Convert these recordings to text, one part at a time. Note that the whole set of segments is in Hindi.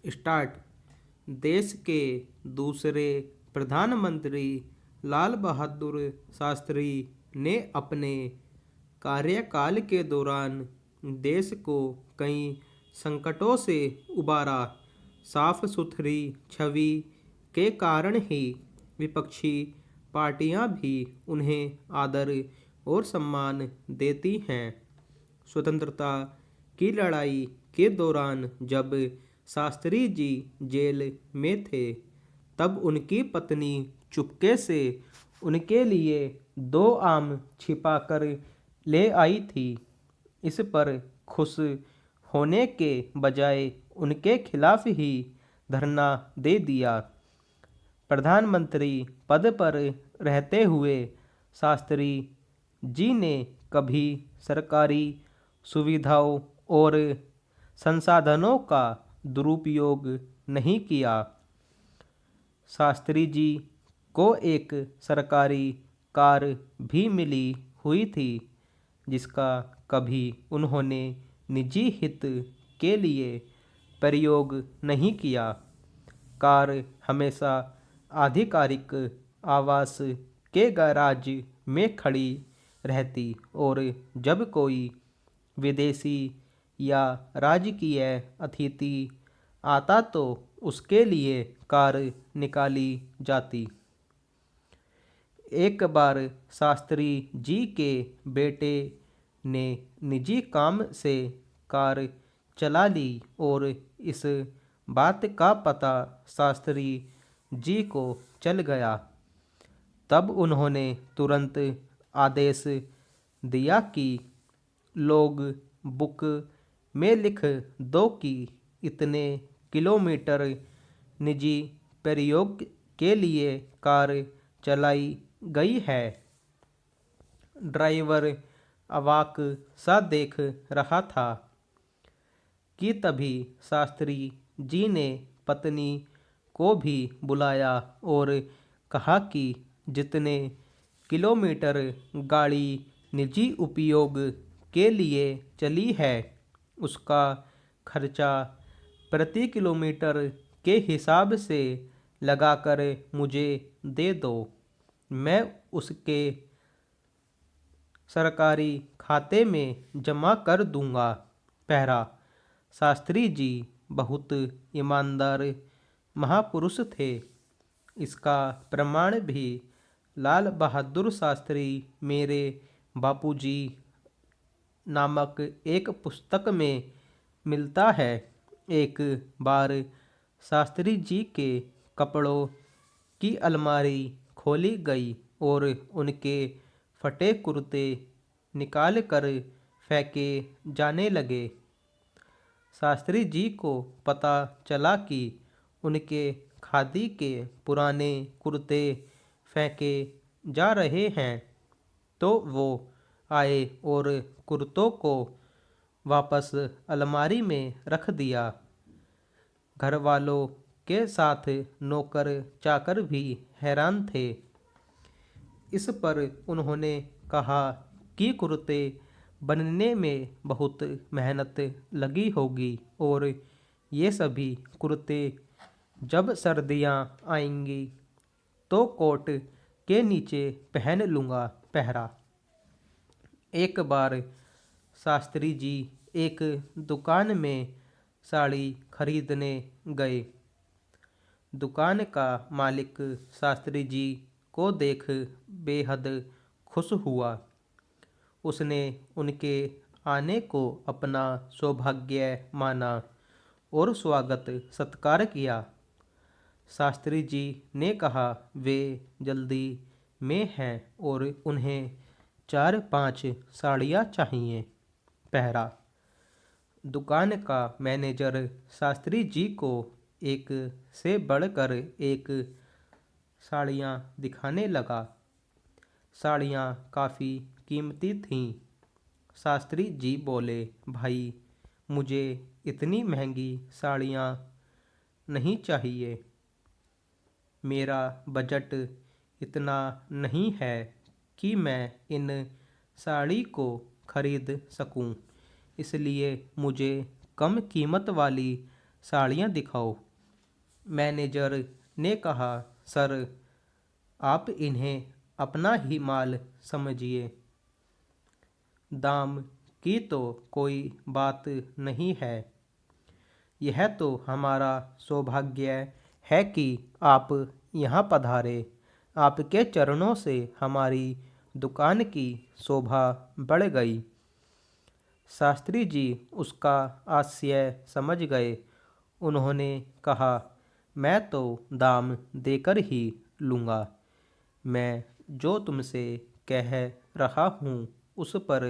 स्टार्ट। देश के दूसरे प्रधानमंत्री लाल बहादुर शास्त्री ने अपने कार्यकाल के दौरान देश को कई संकटों से उबारा। साफ सुथरी छवि के कारण ही विपक्षी पार्टियां भी उन्हें आदर और सम्मान देती हैं। स्वतंत्रता की लड़ाई के दौरान जब शास्त्री जी जेल में थे, तब उनकी पत्नी चुपके से उनके लिए 2 आम छिपाकर ले आई थी। इस पर खुश होने के बजाय उनके खिलाफ ही धरना दे दिया। प्रधानमंत्री पद पर रहते हुए शास्त्री जी ने कभी सरकारी सुविधाओं और संसाधनों का दुरुपयोग नहीं किया। शास्त्री जी को एक सरकारी कार भी मिली हुई थी, जिसका कभी उन्होंने निजी हित के लिए प्रयोग नहीं किया। कार हमेशा आधिकारिक आवास के गैराज में खड़ी रहती और जब कोई विदेशी या राजकीय अतिथि आता तो उसके लिए कार निकाली जाती। एक बार शास्त्री जी के बेटे ने निजी काम से कार चला ली और इस बात का पता शास्त्री जी को चल गया। तब उन्होंने तुरंत आदेश दिया कि लॉग बुक में लिख दो कि इतने किलोमीटर निजी प्रयोग के लिए कार चलाई गई है। ड्राइवर अवाक सा देख रहा था कि तभी शास्त्री जी ने पत्नी को भी बुलाया और कहा कि जितने किलोमीटर गाड़ी निजी उपयोग के लिए चली है, उसका खर्चा प्रति किलोमीटर के हिसाब से लगाकर मुझे दे दो। मैं उसके सरकारी खाते में जमा कर दूंगा। पहरा। शास्त्री जी बहुत ईमानदार महापुरुष थे। इसका प्रमाण भी लाल बहादुर शास्त्री मेरे बापूजी नामक एक पुस्तक में मिलता है। एक बार शास्त्री जी के कपड़ों की अलमारी खोली गई और उनके फटे कुर्ते निकाल कर फेंके जाने लगे। शास्त्री जी को पता चला कि उनके खादी के पुराने कुर्ते फेंके जा रहे हैं, तो वो आए और कुर्तों को वापस अलमारी में रख दिया। घर वालों के साथ नौकर चाकर भी हैरान थे। इस पर उन्होंने कहा कि कुर्ते बनने में बहुत मेहनत लगी होगी और ये सभी कुर्ते जब सर्दियाँ आएंगी तो कोट के नीचे पहन लूँगा। पहरा। एक बार शास्त्री जी एक दुकान में साड़ी खरीदने गए। दुकान का मालिक शास्त्री जी को देख बेहद खुश हुआ। उसने उनके आने को अपना सौभाग्य माना और स्वागत सत्कार किया। शास्त्री जी ने कहा वे जल्दी में हैं और उन्हें 4-5 साड़ियाँ चाहिए। पहरा। दुकान का मैनेजर शास्त्री जी को एक से बढ़कर एक साड़ियाँ दिखाने लगा। साड़ियाँ काफ़ी कीमती थीं। शास्त्री जी बोले, भाई, मुझे इतनी महंगी साड़ियाँ नहीं चाहिए। मेरा बजट इतना नहीं है कि मैं इन साड़ी को खरीद सकूं। इसलिए मुझे कम कीमत वाली साड़ियाँ दिखाओ। मैनेजर ने कहा, सर, आप इन्हें अपना ही माल समझिए। दाम की तो कोई बात नहीं है। यह तो हमारा सौभाग्य है कि आप यहाँ पधारे। आपके चरणों से हमारी दुकान की शोभा बढ़ गई। शास्त्री जी उसका आशय समझ गए। उन्होंने कहा, मैं तो दाम देकर ही लूँगा। मैं जो तुमसे कह रहा हूँ उस पर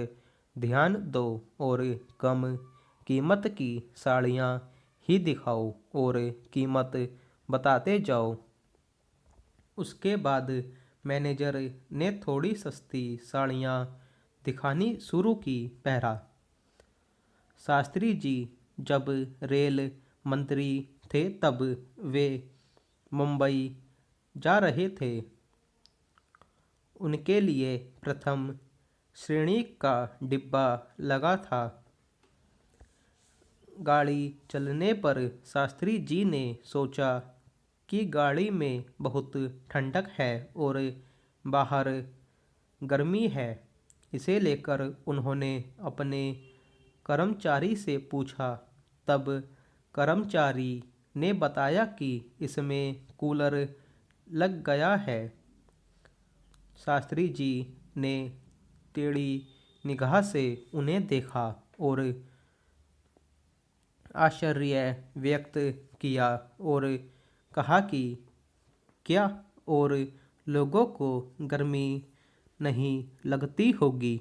ध्यान दो और कम कीमत की साड़ियाँ ही दिखाओ और कीमत बताते जाओ। उसके बाद मैनेजर ने थोड़ी सस्ती साड़ियाँ दिखानी शुरू की। पहरा। शास्त्री जी जब रेल मंत्री थे तब वे मुंबई जा रहे थे। उनके लिए प्रथम श्रेणी का डिब्बा लगा था। गाड़ी चलने पर शास्त्री जी ने सोचा कि गाड़ी में बहुत ठंडक है और बाहर गर्मी है। इसे लेकर उन्होंने अपने कर्मचारी से पूछा। तब कर्मचारी ने बताया कि इसमें कूलर लग गया है। शास्त्री जी ने टेढ़ी निगाह से उन्हें देखा और आश्चर्य व्यक्त किया और कहा कि क्या और लोगों को गर्मी नहीं लगती होगी।